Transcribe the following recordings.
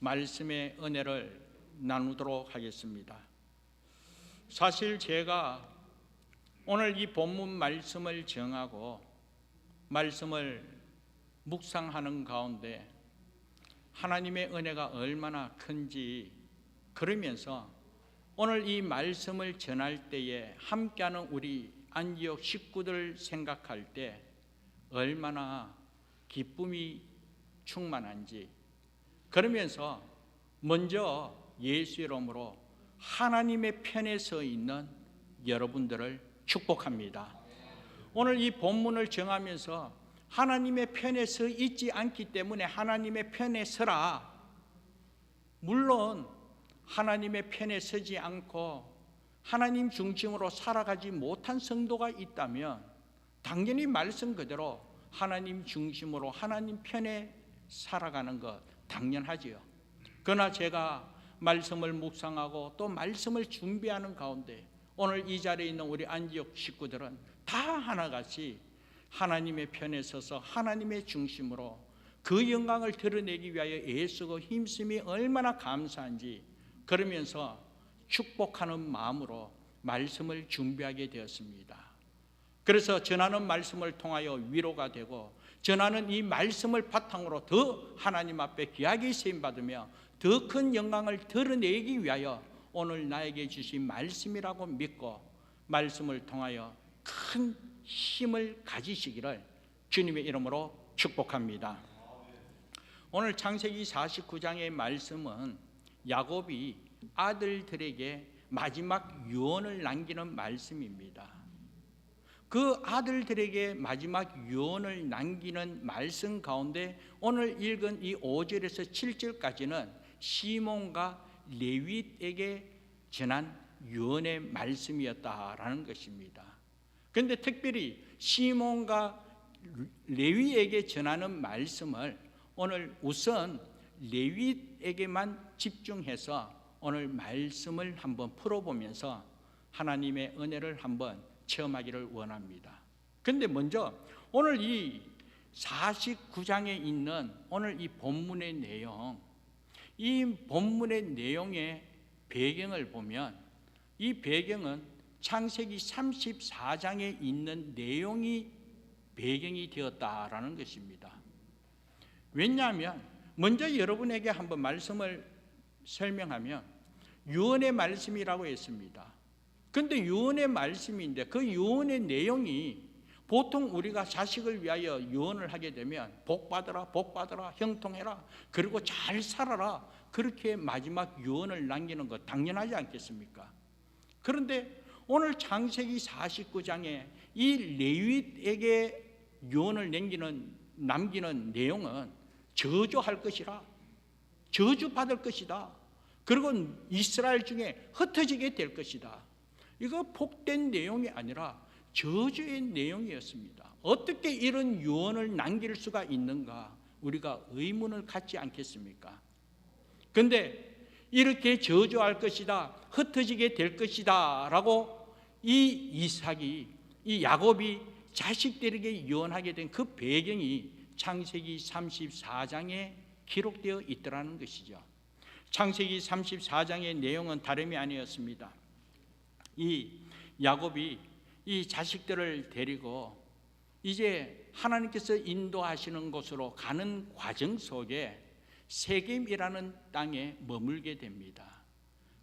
말씀의 은혜를 나누도록 하겠습니다. 사실 제가 오늘 이 본문 말씀을 정하고 말씀을 묵상하는 가운데 하나님의 은혜가 얼마나 큰지, 그러면서 오늘 이 말씀을 전할 때에 함께하는 우리 안디옥 식구들 생각할 때 얼마나 기쁨이 충만한지, 그러면서 먼저 예수 이름으로 하나님의 편에 서 있는 여러분들을 축복합니다. 오늘 이 본문을 정하면서 하나님의 편에 서 있지 않기 때문에 하나님의 편에 서라. 물론 하나님의 편에 서지 않고 하나님 중심으로 살아가지 못한 성도가 있다면 당연히 말씀 그대로 하나님 중심으로 하나님 편에 살아가는 것 당연하지요. 그러나 제가 말씀을 묵상하고 또 말씀을 준비하는 가운데 오늘 이 자리에 있는 우리 안디옥 식구들은 다 하나같이 하나님의 편에 서서 하나님의 중심으로 그 영광을 드러내기 위하여 애쓰고 힘쓰니 얼마나 감사한지, 그러면서 축복하는 마음으로 말씀을 준비하게 되었습니다. 그래서 전하는 말씀을 통하여 위로가 되고, 전하는 이 말씀을 바탕으로 더 하나님 앞에 귀하게 쓰임받으며 더 큰 영광을 드러내기 위하여 오늘 나에게 주신 말씀이라고 믿고 말씀을 통하여 큰 힘을 가지시기를 주님의 이름으로 축복합니다. 오늘 창세기 49장의 말씀은 야곱이 아들들에게 마지막 유언을 남기는 말씀입니다. 그 아들들에게 마지막 유언을 남기는 말씀 가운데 오늘 읽은 이 5절에서 7절까지는 시몬과 레위에게 전한 유언의 말씀이었다라는 것입니다. 그런데 특별히 시몬과 레위에게 전하는 말씀을 오늘 우선 레위에게만 집중해서 오늘 말씀을 한번 풀어보면서 하나님의 은혜를 한번 체험하기를 원합니다. 그런데 먼저 오늘 이 49장에 있는 오늘 이 본문의 내용, 이 본문의 내용의 배경을 보면 이 배경은 창세기 34장에 있는 내용이 배경이 되었다라는 것입니다. 왜냐하면 먼저 여러분에게 한번 말씀을 설명하면 유언의 말씀이라고 했습니다. 그런데 유언의 말씀인데 그 유언의 내용이 보통 우리가 자식을 위하여 유언을 하게 되면 복 받아라, 복 받아라, 형통해라, 그리고 잘 살아라, 그렇게 마지막 유언을 남기는 것 당연하지 않겠습니까? 그런데 오늘 창세기 49장에 이 레위에게 유언을 남기는 내용은 저주할 것이라, 저주받을 것이다, 그리고 이스라엘 중에 흩어지게 될 것이다. 이거 복된 내용이 아니라 저주의 내용이었습니다. 어떻게 이런 유언을 남길 수가 있는가, 우리가 의문을 갖지 않겠습니까? 그런데 이렇게 저주할 것이다, 흩어지게 될 것이다 라고 이 야곱이 자식들에게 유언하게 된 그 배경이 창세기 34장에 기록되어 있더라는 것이죠. 창세기 34장의 내용은 다름이 아니었습니다. 이 야곱이 이 자식들을 데리고 이제 하나님께서 인도하시는 곳으로 가는 과정 속에 세겜이라는 땅에 머물게 됩니다.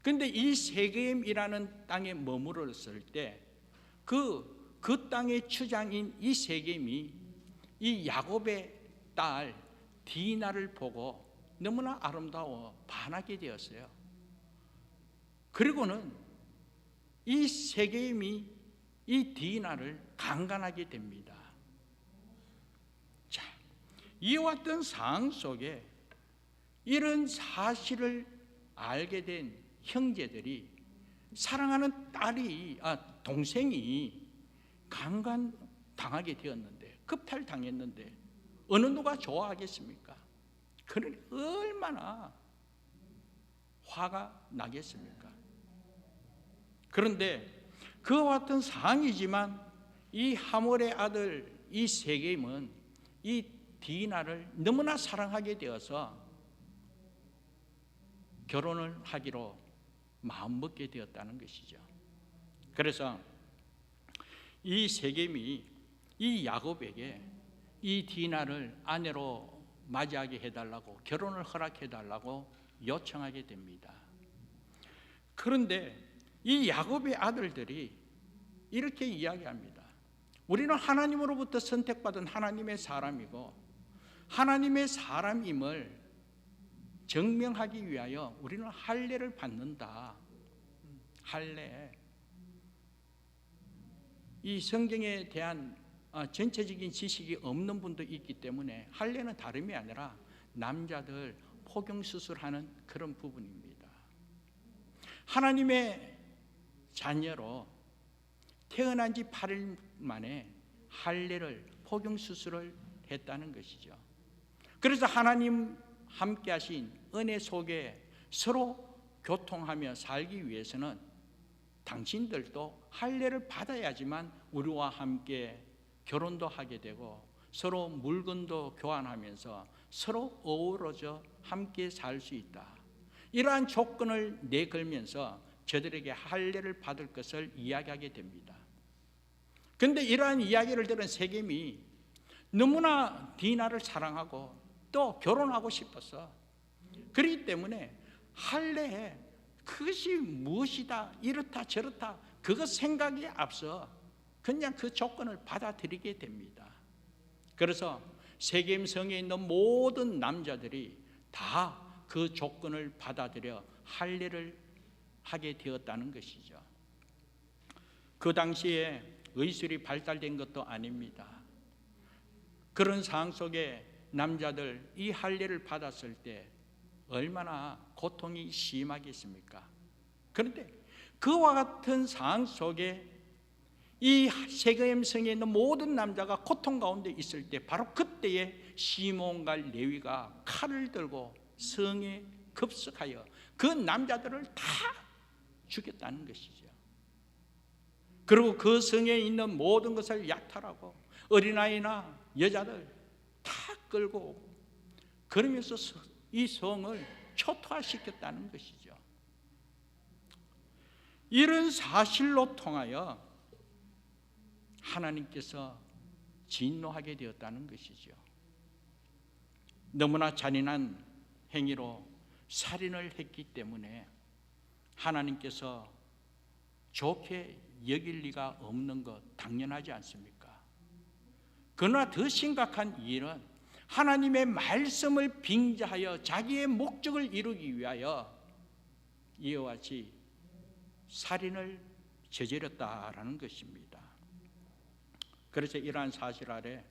그런데 이 세겜이라는 땅에 머물렀을 때 그 땅의 추장인 이 세겜이 이 야곱의 딸 디나를 보고 너무나 아름다워 반하게 되었어요. 그리고는 이 세겜이 이 디나를 강간하게 됩니다. 자, 이와 같은 상황 속에 이런 사실을 알게 된 형제들이 사랑하는 동생이 강간 당하게 되었는데, 급탈당했는데 어느 누가 좋아하겠습니까? 그러니 얼마나 화가 나겠습니까? 그런데 그와 같은 상황이지만 이 하몰의 아들 이 세겜은 이 디나를 너무나 사랑하게 되어서 결혼을 하기로 마음먹게 되었다는 것이죠. 그래서 이 세겜이 이 야곱에게 이 디나를 아내로 맞이하게 해달라고, 결혼을 허락해달라고 요청하게 됩니다. 그런데 이 야곱의 아들들이 이렇게 이야기합니다. 우리는 하나님으로부터 선택받은 하나님의 사람이고 하나님의 사람임을 증명하기 위하여 우리는 할례를 받는다. 할례. 이 성경에 대한 전체적인 지식이 없는 분도 있기 때문에 할례는 다름이 아니라 남자들 포경수술하는 그런 부분입니다. 하나님의 자녀로 태어난 지 8일 만에 할례를, 포경수술을 했다는 것이죠. 그래서 하나님 함께 하신 은혜 속에 서로 교통하며 살기 위해서는 당신들도 할례를 받아야지만 우리와 함께 결혼도 하게 되고 서로 물건도 교환하면서 서로 어우러져 함께 살 수 있다. 이러한 조건을 내걸면서 저들에게 할례를 받을 것을 이야기하게 됩니다. 그런데 이러한 이야기를 들은 세겜이 너무나 디나를 사랑하고 또 결혼하고 싶었어. 그렇기 때문에 할례에 그것이 무엇이다, 이렇다 저렇다, 그것 생각이 앞서 그냥 그 조건을 받아들이게 됩니다. 그래서 세겜 성에 있는 모든 남자들이 다 그 조건을 받아들여 할례를 하게 되었다는 것이죠. 그 당시에 의술이 발달된 것도 아닙니다. 그런 상황 속에 남자들 이 할례를 받았을 때 얼마나 고통이 심하겠습니까? 그런데 그와 같은 상황 속에 이 세겜 성에 있는 모든 남자가 고통 가운데 있을 때 바로 그때에 시몬과 레위가 칼을 들고 성에 급습하여 그 남자들을 다 죽였다는 것이죠. 그리고 그 성에 있는 모든 것을 약탈하고 어린아이나 여자들 다 끌고 오고 그러면서 이 성을 초토화시켰다는 것이죠. 이런 사실로 통하여 하나님께서 진노하게 되었다는 것이죠. 너무나 잔인한 행위로 살인을 했기 때문에 하나님께서 좋게 여길 리가 없는 것 당연하지 않습니까? 그러나 더 심각한 일은 하나님의 말씀을 빙자하여 자기의 목적을 이루기 위하여 이와 같이 살인을 저질렀다라는 것입니다. 그래서 이러한 사실 아래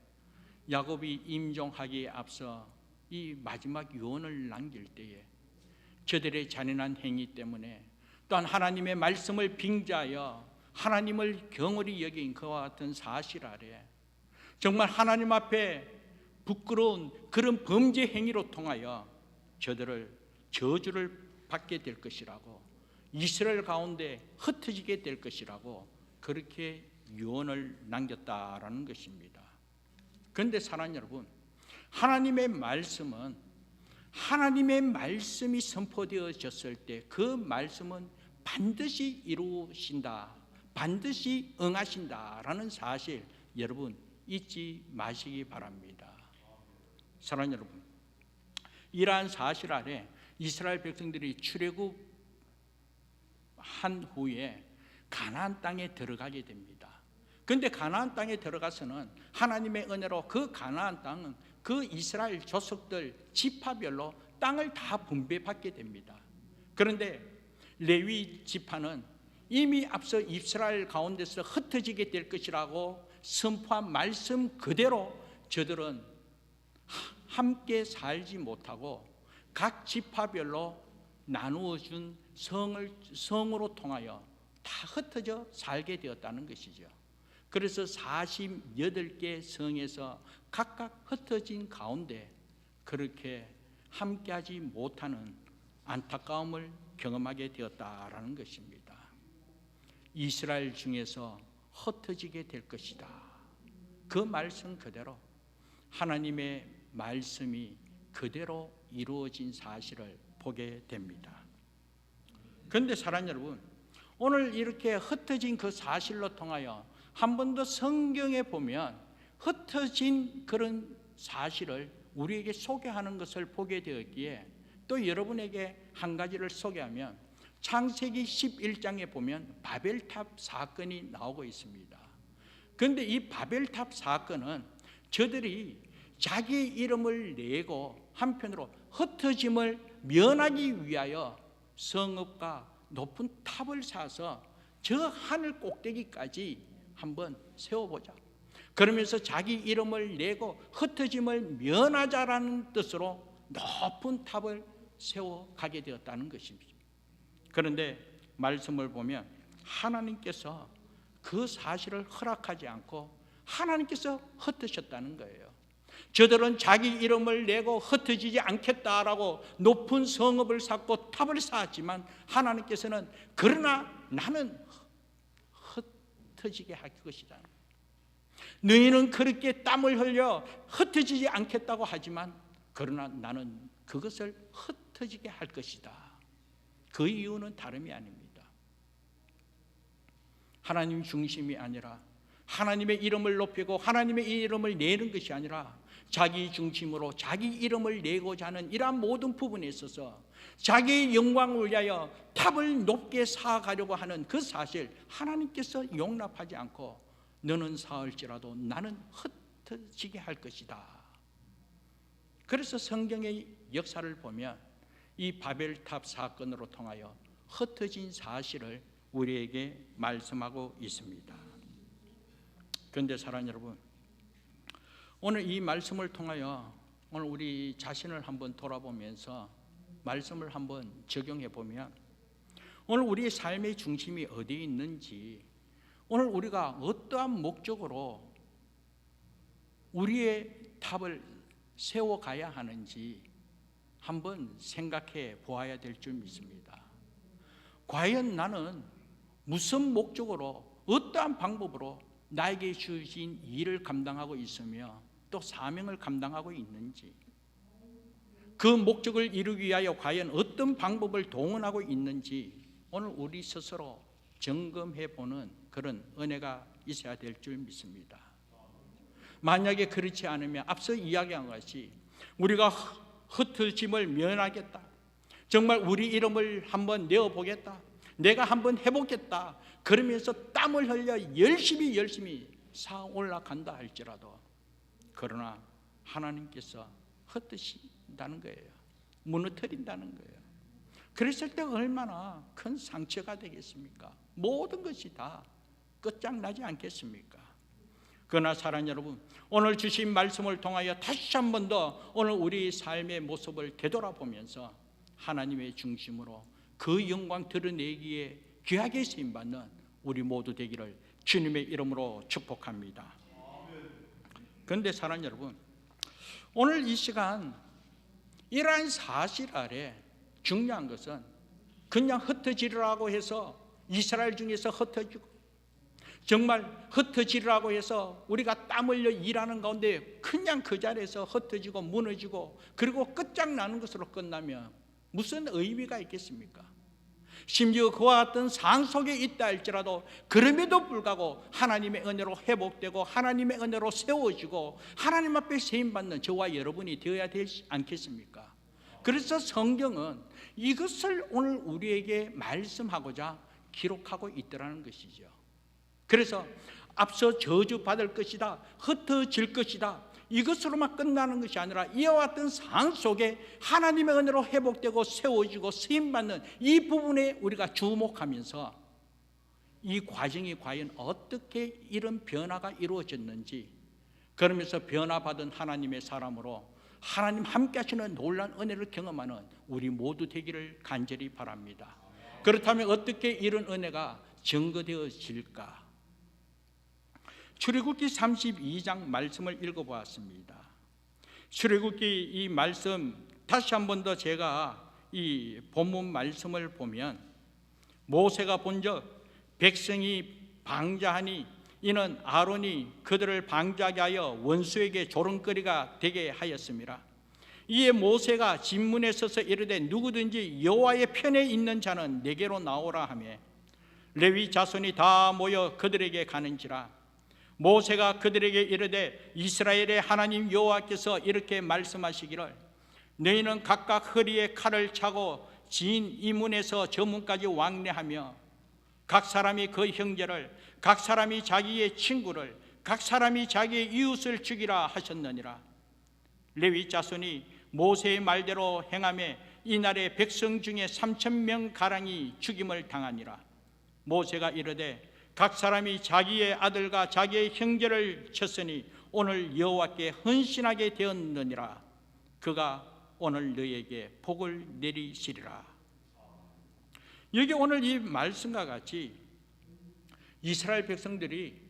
야곱이 임종하기에 앞서 이 마지막 유언을 남길 때에 저들의 잔인한 행위 때문에 또한 하나님의 말씀을 빙자하여 하나님을 경홀히 여긴 그와 같은 사실 아래 정말 하나님 앞에 부끄러운 그런 범죄 행위로 통하여 저들을 저주를 받게 될 것이라고, 이스라엘 가운데 흩어지게 될 것이라고 그렇게 유언을 남겼다라는 것입니다. 그런데 사랑하는 여러분, 하나님의 말씀은 하나님의 말씀이 선포되어졌을 때 그 말씀은 반드시 이루신다, 반드시 응하신다라는 사실 여러분 잊지 마시기 바랍니다. 사랑하는 여러분, 이러한 사실 아래 이스라엘 백성들이 출애굽한 후에 가나안 땅에 들어가게 됩니다. 그런데 가나안 땅에 들어가서는 하나님의 은혜로 그 가나안 땅은 그 이스라엘 족속들 지파별로 땅을 다 분배받게 됩니다. 그런데 레위 지파는 이미 앞서 이스라엘 가운데서 흩어지게 될 것이라고 선포한 말씀 그대로 저들은 함께 살지 못하고 각 지파별로 나누어 준 성으로 통하여 다 흩어져 살게 되었다는 것이죠. 그래서 48개 성에서 각각 흩어진 가운데 그렇게 함께하지 못하는 안타까움을 경험하게 되었다라는 것입니다. 이스라엘 중에서 흩어지게 될 것이다. 그 말씀 그대로 하나님의 말씀이 그대로 이루어진 사실을 보게 됩니다. 그런데 사랑하는 여러분, 오늘 이렇게 흩어진 그 사실로 통하여 한 번 더 성경에 보면 흩어진 그런 사실을 우리에게 소개하는 것을 보게 되었기에 또 여러분에게 한 가지를 소개하면 창세기 11장에 보면 바벨탑 사건이 나오고 있습니다. 그런데 이 바벨탑 사건은 저들이 자기 이름을 내고 한편으로 흩어짐을 면하기 위하여 성읍과 높은 탑을 사서 저 하늘 꼭대기까지 한번 세워보자, 그러면서 자기 이름을 내고 흩어짐을 면하자라는 뜻으로 높은 탑을 세워가게 되었다는 것입니다. 그런데 말씀을 보면 하나님께서 그 사실을 허락하지 않고 하나님께서 흩으셨다는 거예요. 저들은 자기 이름을 내고 흩어지지 않겠다라고 높은 성읍을 쌓고 탑을 쌓았지만 하나님께서는 그러나 나는 흩어지게 할 것이다. 너희는 그렇게 땀을 흘려 흩어지지 않겠다고 하지만 그러나 나는 그것을 흩어지게 할 것이다. 그 이유는 다름이 아닙니다. 하나님 중심이 아니라 하나님의 이름을 높이고 하나님의 이름을 내는 것이 아니라 자기 중심으로 자기 이름을 내고자 하는 이러한 모든 부분에 있어서 자기의 영광을 위하여 탑을 높게 쌓아가려고 하는 그 사실, 하나님께서 용납하지 않고 너는 쌓을지라도 나는 흩어지게 할 것이다. 그래서 성경의 역사를 보면 이 바벨탑 사건으로 통하여 흩어진 사실을 우리에게 말씀하고 있습니다. 그런데 사랑하는 여러분, 오늘 이 말씀을 통하여 오늘 우리 자신을 한번 돌아보면서 말씀을 한번 적용해 보면 오늘 우리의 삶의 중심이 어디에 있는지, 오늘 우리가 어떠한 목적으로 우리의 탑을 세워가야 하는지 한번 생각해 보아야 될 줄 믿습니다. 과연 나는 무슨 목적으로 어떠한 방법으로 나에게 주신 일을 감당하고 있으며 또 사명을 감당하고 있는지, 그 목적을 이루기 위하여 과연 어떤 방법을 동원하고 있는지 오늘 우리 스스로 점검해 보는 그런 은혜가 있어야 될 줄 믿습니다. 만약에 그렇지 않으면 앞서 이야기한 것이 우리가 흩어짐을 면하겠다, 정말 우리 이름을 한번 내어보겠다, 내가 한번 해보겠다, 그러면서 땀을 흘려 열심히 쌓아 올라간다 할지라도 그러나 하나님께서 흩으신다는 거예요. 무너뜨린다는 거예요. 그랬을 때 얼마나 큰 상처가 되겠습니까? 모든 것이 다 끝장나지 않겠습니까? 그러나 사랑하는 여러분, 오늘 주신 말씀을 통하여 다시 한 번 더 오늘 우리 삶의 모습을 되돌아보면서 하나님의 중심으로 그 영광 드러내기에 귀하게 쓰임받는 우리 모두 되기를 주님의 이름으로 축복합니다. 그런데 사랑하는 여러분, 오늘 이 시간 이러한 사실 아래 중요한 것은 그냥 흩어지라고 해서 이스라엘 중에서 흩어지고 정말 흩어지라고 해서 우리가 땀 흘려 일하는 가운데 그냥 그 자리에서 흩어지고 무너지고 그리고 끝장나는 것으로 끝나면 무슨 의미가 있겠습니까? 심지어 그와 같은 상황 속에 있다 할지라도 그럼에도 불구하고 하나님의 은혜로 회복되고 하나님의 은혜로 세워지고 하나님 앞에 세임받는 저와 여러분이 되어야 되지 않겠습니까? 그래서 성경은 이것을 오늘 우리에게 말씀하고자 기록하고 있더라는 것이죠. 그래서 앞서 저주받을 것이다, 흩어질 것이다, 이것으로만 끝나는 것이 아니라 이와 같은 상황 속에 하나님의 은혜로 회복되고 세워지고 쓰임받는 이 부분에 우리가 주목하면서 이 과정이 과연 어떻게 이런 변화가 이루어졌는지, 그러면서 변화받은 하나님의 사람으로 하나님 함께 하시는 놀라운 은혜를 경험하는 우리 모두 되기를 간절히 바랍니다. 그렇다면 어떻게 이런 은혜가 증거되어질까? 출애굽기 32장 말씀을 읽어보았습니다. 출애굽기 이 말씀 다시 한 번 더 제가 이 본문 말씀을 보면 모세가 본즉 백성이 방자하니 이는 아론이 그들을 방자하게 하여 원수에게 조롱거리가 되게 하였습니다. 이에 모세가 진문에 서서 이르되 누구든지 여호와의 편에 있는 자는 내게로 나오라 하며 레위 자손이 다 모여 그들에게 가는지라. 모세가 그들에게 이르되 이스라엘의 하나님 여호와께서 이렇게 말씀하시기를 너희는 각각 허리에 칼을 차고 진 이 문에서 저 문까지 왕래하며 각 사람이 그 형제를, 각 사람이 자기의 친구를, 각 사람이 자기의 이웃을 죽이라 하셨느니라. 레위 자손이 모세의 말대로 행하며 이날에 백성 중에 3,000명 가량이 죽임을 당하니라. 모세가 이르되 각 사람이 자기의 아들과 자기의 형제를 쳤으니 오늘 여호와께 헌신하게 되었느니라. 그가 오늘 너희에게 복을 내리시리라. 여기 오늘 이 말씀과 같이 이스라엘 백성들이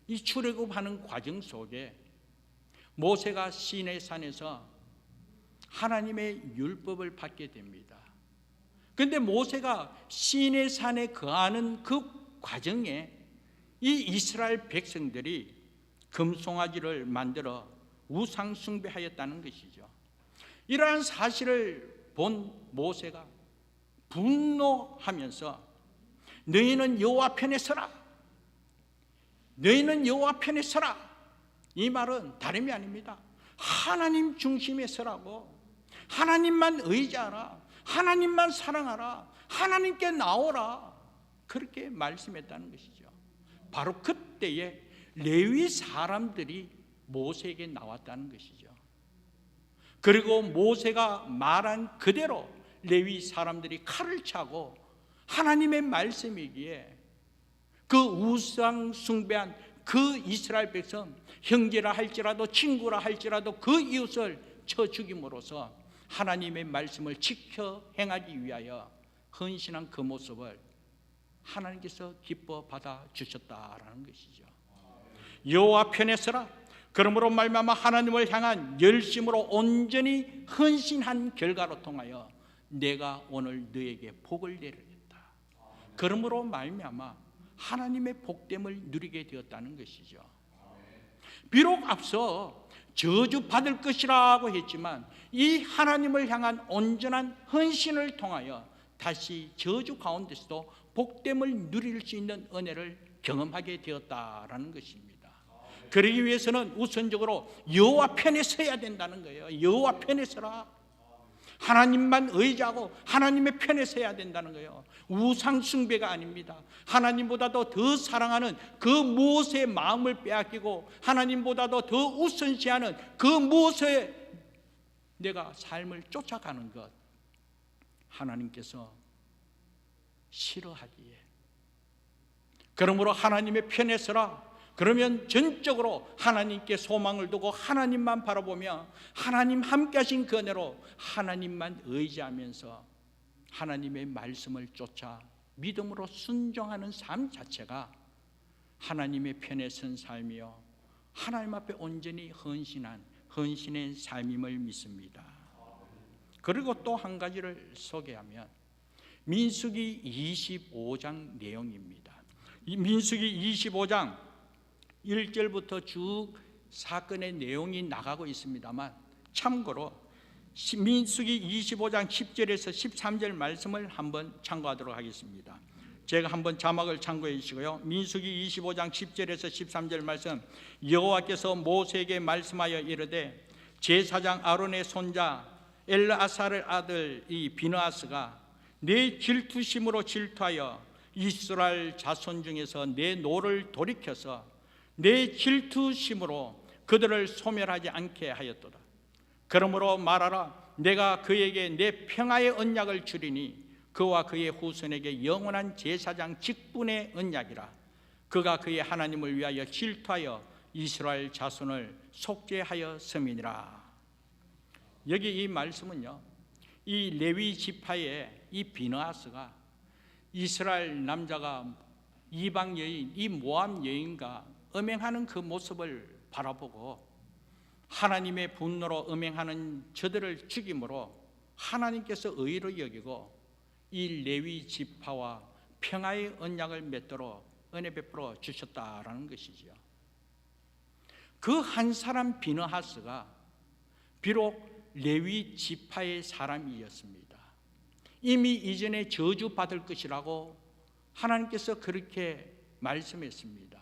이 출애굽하는 과정 속에 모세가 시내산에서 하나님의 율법을 받게 됩니다. 그런데 모세가 시내산에 거하는 그 과정에 이 이스라엘 백성들이 금송아지를 만들어 우상 숭배하였다는 것이죠. 이러한 사실을 본 모세가 분노하면서 너희는 여호와 편에 서라, 너희는 여호와 편에 서라. 이 말은 다름이 아닙니다. 하나님 중심에 서라고, 하나님만 의지하라, 하나님만 사랑하라, 하나님께 나오라, 그렇게 말씀했다는 것이죠. 바로 그때에 레위 사람들이 모세에게 나왔다는 것이죠. 그리고 모세가 말한 그대로 레위 사람들이 칼을 차고 하나님의 말씀이기에 그 우상 숭배한 그 이스라엘 백성, 형제라 할지라도 친구라 할지라도 그 이웃을 쳐 죽임으로써 하나님의 말씀을 지켜 행하기 위하여 헌신한 그 모습을 하나님께서 기뻐 받아 주셨다라는 것이죠. 여호와 편에 서라. 그러므로 말미암아 하나님을 향한 열심으로 온전히 헌신한 결과로 통하여 내가 오늘 너에게 복을 내리겠다. 그러므로 말미암아 하나님의 복됨을 누리게 되었다는 것이죠. 비록 앞서 저주 받을 것이라고 했지만 이 하나님을 향한 온전한 헌신을 통하여 다시 저주 가운데서도 복됨을 누릴 수 있는 은혜를 경험하게 되었다라는 것입니다. 그러기 위해서는 우선적으로 여호와 편에 서야 된다는 거예요. 여호와 편에 서라. 하나님만 의지하고 하나님의 편에 서야 된다는 거예요. 우상 숭배가 아닙니다. 하나님보다도 더 사랑하는 그 무엇의 마음을 빼앗기고 하나님보다도 더 우선시하는 그 무엇에 내가 삶을 쫓아가는 것, 하나님께서 싫어하기에. 그러므로 하나님의 편에 서라. 그러면 전적으로 하나님께 소망을 두고 하나님만 바라보며 하나님 함께 하신 그 은혜로 하나님만 의지하면서 하나님의 말씀을 쫓아 믿음으로 순종하는 삶 자체가 하나님의 편에 선 삶이요 하나님 앞에 온전히 헌신한 헌신의 삶임을 믿습니다. 그리고 또 한 가지를 소개하면 민수기 25장 내용입니다. 이 민수기 25장 1절부터 쭉 사건의 내용이 나가고 있습니다만 참고로 민수기 25장 10절에서 13절 말씀을 한번 참고하도록 하겠습니다. 제가 한번 자막을 참고해 주시고요. 민수기 25장 10절에서 13절 말씀, 여호와께서 모세에게 말씀하여 이르되 제사장 아론의 손자 엘르아사의 아들 이 비느하스가 내 질투심으로 질투하여 이스라엘 자손 중에서 내 노를 돌이켜서 내 질투심으로 그들을 소멸하지 않게 하였도다. 그러므로 말하라. 내가 그에게 내 평화의 언약을 주리니 그와 그의 후손에게 영원한 제사장 직분의 언약이라. 그가 그의 하나님을 위하여 질투하여 이스라엘 자손을 속죄하였음이니라. 여기 이 말씀은요, 이 레위 지파의 이 비느하스가 이스라엘 남자가 이방 여인, 이 모압 여인과 음행하는 그 모습을 바라보고 하나님의 분노로 음행하는 저들을 죽임으로 하나님께서 의로 여기고 이 레위 지파와 평화의 언약을 맺도록 은혜 베풀어 주셨다라는 것이죠. 그 한 사람 비느하스가 비록 레위 지파의 사람이었습니다. 이미 이전에 저주받을 것이라고 하나님께서 그렇게 말씀했습니다.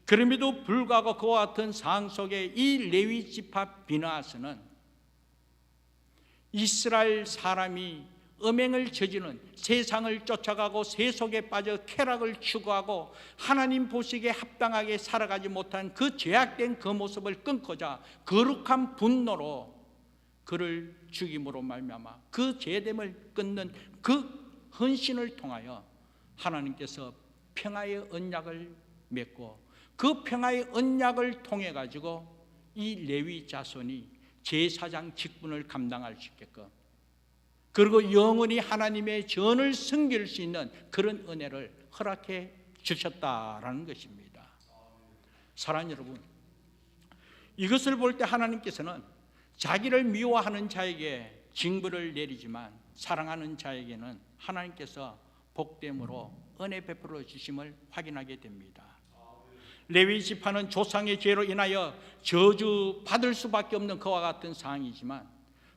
그럼에도 불구하고 그와 같은 상황 속에 이 레위 지파 비느하스는 이스라엘 사람이 음행을 저지르는, 세상을 쫓아가고 세속에 빠져 쾌락을 추구하고 하나님 보시기에 합당하게 살아가지 못한 그 죄악된 그 모습을 끊고자 거룩한 분노로 그를 죽임으로 말미암아 그 죄됨을 끊는 그 헌신을 통하여 하나님께서 평화의 언약을 맺고 그 평화의 언약을 통해 가지고 이 레위 자손이 제사장 직분을 감당할 수 있게끔, 그리고 영원히 하나님의 전을 섬길 수 있는 그런 은혜를 허락해 주셨다라는 것입니다. 사랑하는 여러분, 이것을 볼 때 하나님께서는 자기를 미워하는 자에게 징벌을 내리지만 사랑하는 자에게는 하나님께서 복됨으로 은혜 베풀어 주심을 확인하게 됩니다. 레위 지파는 조상의 죄로 인하여 저주 받을 수밖에 없는 그와 같은 상황이지만,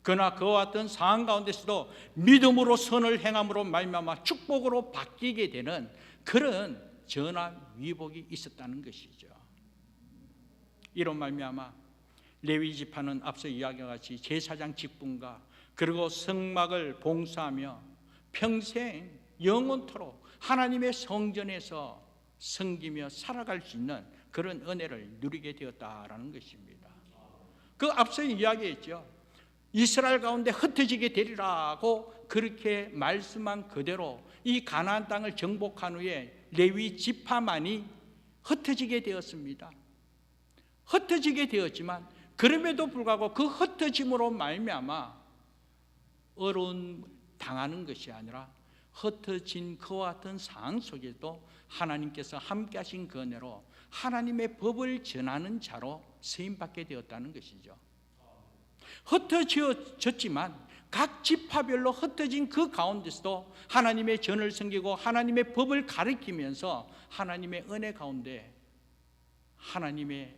그러나 그와 같은 상황 가운데서도 믿음으로 선을 행함으로 말미암아 축복으로 바뀌게 되는 그런 전화 위복이 있었다는 것이죠. 이런 말미암아 레위 지파는 앞서 이야기와 같이 제사장 직분과 그리고 성막을 봉사하며 평생 영원토록 하나님의 성전에서 섬기며 살아갈 수 있는 그런 은혜를 누리게 되었다라는 것입니다. 그 앞서 이야기했죠. 이스라엘 가운데 흩어지게 되리라고 그렇게 말씀한 그대로 이 가나안 땅을 정복한 후에 레위 지파만이 흩어지게 되었습니다. 흩어지게 되었지만 그럼에도 불구하고 그 흩어짐으로 말미암아 어려운 당하는 것이 아니라 흩어진 그와 같은 상황 속에도 하나님께서 함께 하신 그 은혜로 하나님의 법을 전하는 자로 쓰임받게 되었다는 것이죠. 흩어졌지만 각 지파별로 흩어진 그 가운데서도 하나님의 전을 섬기고 하나님의 법을 가르치면서 하나님의 은혜 가운데 하나님의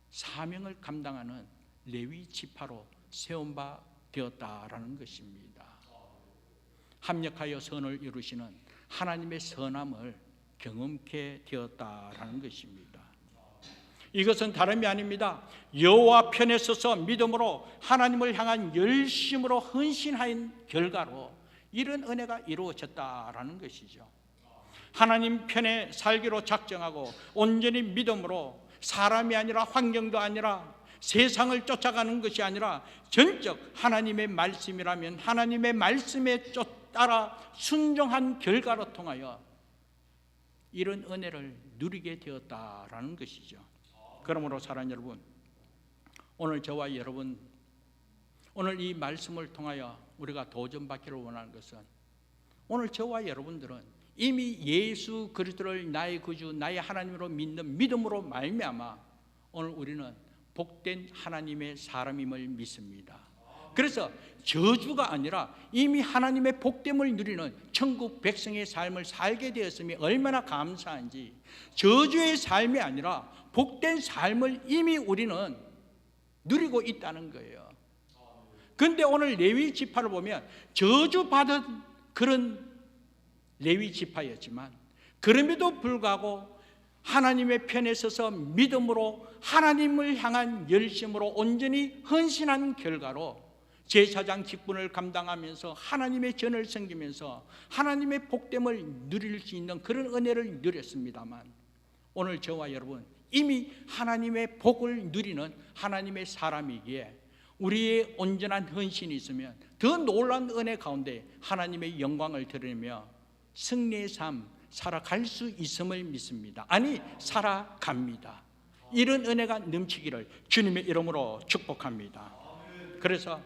사명을 감당하는 레위 지파로 세움바 되었다라는 것입니다. 합력하여 선을 이루시는 하나님의 선함을 경험케 되었다라는 것입니다. 이것은 다름이 아닙니다. 여호와 편에 서서 믿음으로 하나님을 향한 열심으로 헌신한 결과로 이런 은혜가 이루어졌다라는 것이죠. 하나님 편에 살기로 작정하고 온전히 믿음으로 사람이 아니라 환경도 아니라 세상을 쫓아가는 것이 아니라 전적 하나님의 말씀이라면 하나님의 말씀에 따라 순종한 결과로 통하여 이런 은혜를 누리게 되었다라는 것이죠. 그러므로 사랑하는 여러분, 오늘 저와 여러분, 오늘 이 말씀을 통하여 우리가 도전받기를 원하는 것은 오늘 저와 여러분들은 이미 예수 그리스도를 나의 구주, 나의 하나님으로 믿는 믿음으로 말미암아 오늘 우리는 복된 하나님의 사람임을 믿습니다. 그래서 저주가 아니라 이미 하나님의 복됨을 누리는 천국 백성의 삶을 살게 되었음이 얼마나 감사한지, 저주의 삶이 아니라 복된 삶을 이미 우리는 누리고 있다는 거예요. 그런데 오늘 레위 지파를 보면 저주받은 그런 레위 지파였지만 그럼에도 불구하고 하나님의 편에 서서 믿음으로 하나님을 향한 열심으로 온전히 헌신한 결과로 제사장 직분을 감당하면서 하나님의 전을 섬기면서 하나님의 복됨을 누릴 수 있는 그런 은혜를 누렸습니다만, 오늘 저와 여러분 이미 하나님의 복을 누리는 하나님의 사람이기에 우리의 온전한 헌신이 있으면 더 놀라운 은혜 가운데 하나님의 영광을 드리며 승리의 삶 살아갈 수 있음을 믿습니다. 아니, 살아갑니다. 이런 은혜가 넘치기를 주님의 이름으로 축복합니다. 그래서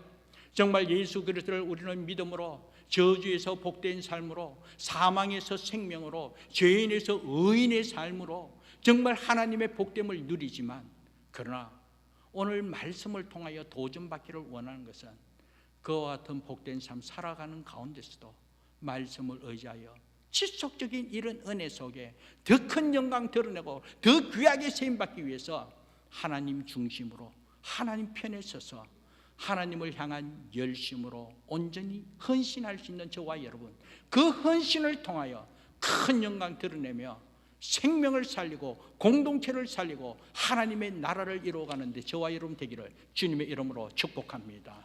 정말 예수 그리스도를 우리는 믿음으로 저주에서 복된 삶으로, 사망에서 생명으로, 죄인에서 의인의 삶으로 정말 하나님의 복됨을 누리지만, 그러나 오늘 말씀을 통하여 도전받기를 원하는 것은 그와 같은 복된 삶 살아가는 가운데서도 말씀을 의지하여 지속적인 이런 은혜 속에 더 큰 영광 드러내고 더 귀하게 세임받기 위해서 하나님 중심으로 하나님 편에 서서 하나님을 향한 열심으로 온전히 헌신할 수 있는 저와 여러분, 그 헌신을 통하여 큰 영광 드러내며 생명을 살리고 공동체를 살리고 하나님의 나라를 이루어가는데 저와 여러분 되기를 주님의 이름으로 축복합니다.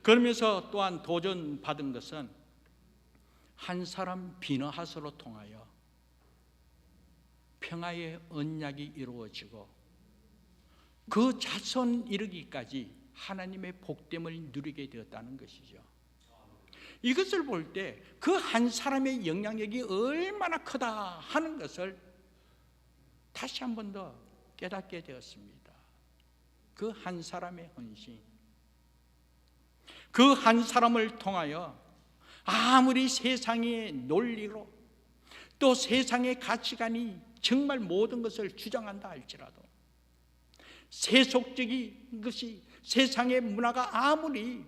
그러면서 또한 도전받은 것은 한 사람 비느하스로 통하여 평화의 언약이 이루어지고 그 자손 이르기까지 하나님의 복됨을 누리게 되었다는 것이죠. 이것을 볼 때 그 한 사람의 영향력이 얼마나 크다 하는 것을 다시 한 번 더 깨닫게 되었습니다. 그 한 사람의 헌신, 그 한 사람을 통하여 아무리 세상의 논리로 또 세상의 가치관이 정말 모든 것을 주장한다 할지라도, 세속적인 것이 세상의 문화가 아무리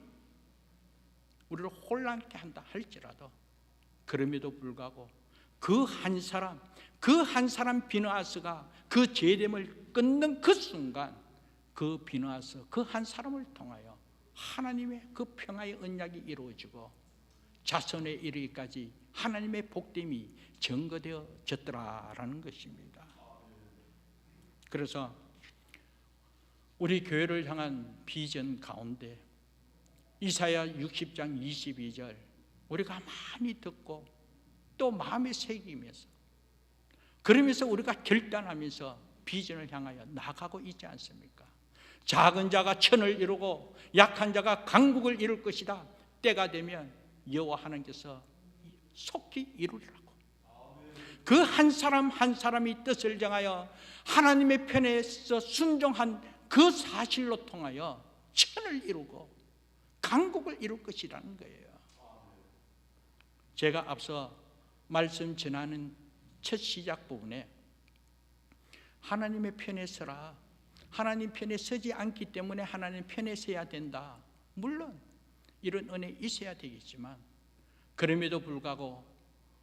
우리를 혼란케 한다 할지라도, 그럼에도 불구하고 그 한 사람 비느하스가 그 죄됨을 끊는 그 순간, 그 비느하스 그 한 사람을 통하여 하나님의 그 평화의 언약이 이루어지고 자손에 이르기까지 하나님의 복됨이 증거되어졌더라라는 것입니다. 그래서 우리 교회를 향한 비전 가운데 이사야 60장 22절 우리가 많이 듣고 또 마음에 새기면서, 그러면서 우리가 결단하면서 비전을 향하여 나가고 있지 않습니까? 작은 자가 천을 이루고 약한 자가 강국을 이룰 것이다. 때가 되면 여호와 하나님께서 속히 이루리라고. 그 한 사람 한 사람이 뜻을 정하여 하나님의 편에서 순종한 그 사실로 통하여 천을 이루고 강국을 이룰 것이라는 거예요. 제가 앞서 말씀 전하는 첫 시작 부분에 하나님의 편에 서라, 하나님 편에 서지 않기 때문에 하나님 편에 서야 된다, 물론 이런 은혜 있어야 되겠지만, 그럼에도 불구하고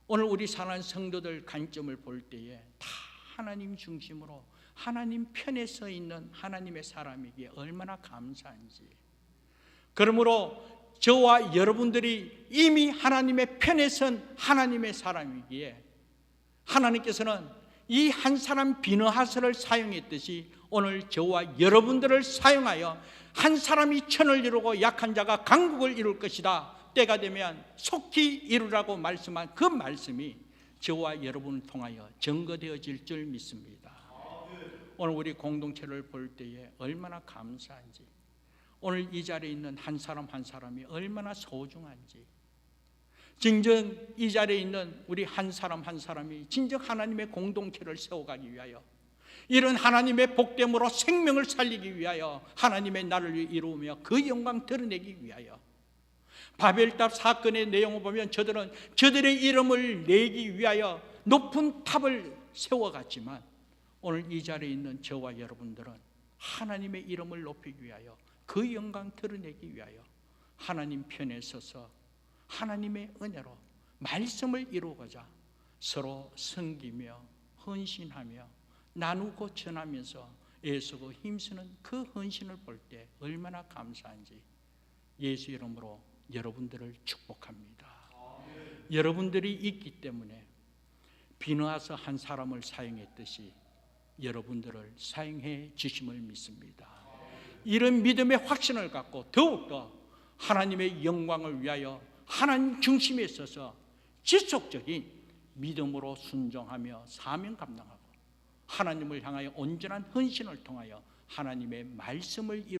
오늘 우리 사랑하는 성도들 관점을 볼 때에 다 하나님 중심으로 하나님 편에 서 있는 하나님의 사람이기에 얼마나 감사한지. 그러므로 저와 여러분들이 이미 하나님의 편에 선 하나님의 사람이기에 하나님께서는 이 한 사람 비느하스를 사용했듯이 오늘 저와 여러분들을 사용하여 한 사람이 천을 이루고 약한 자가 강국을 이룰 것이다, 때가 되면 속히 이루라고 말씀한 그 말씀이 저와 여러분을 통하여 증거되어질 줄 믿습니다. 오늘 우리 공동체를 볼 때에 얼마나 감사한지, 오늘 이 자리에 있는 한 사람 한 사람이 얼마나 소중한지, 진정 이 자리에 있는 우리 한 사람 한 사람이 진정 하나님의 공동체를 세워가기 위하여, 이런 하나님의 복됨으로 생명을 살리기 위하여 하나님의 나라를 이루며 그 영광 드러내기 위하여, 바벨탑 사건의 내용을 보면 저들의 이름을 내기 위하여 높은 탑을 세워갔지만, 오늘 이 자리에 있는 저와 여러분들은 하나님의 이름을 높이기 위하여 그 영광 드러내기 위하여 하나님 편에 서서 하나님의 은혜로 말씀을 이루고자 서로 섬기며 헌신하며 나누고 전하면서 애쓰고 힘쓰는 그 헌신을 볼 때 얼마나 감사한지 예수 이름으로 여러분들을 축복합니다. 여러분들이 있기 때문에 비느하스 한 사람을 사용했듯이 여러분들을 사용해 주심을 믿습니다. 이런 믿음의 확신을 갖고 더욱더 하나님의 영광을 위하여 하나님 중심에 있어서 지속적인 믿음으로 순종하며 사명 감당하고 하나님을 향하여 온전한 헌신을 통하여 하나님의 말씀을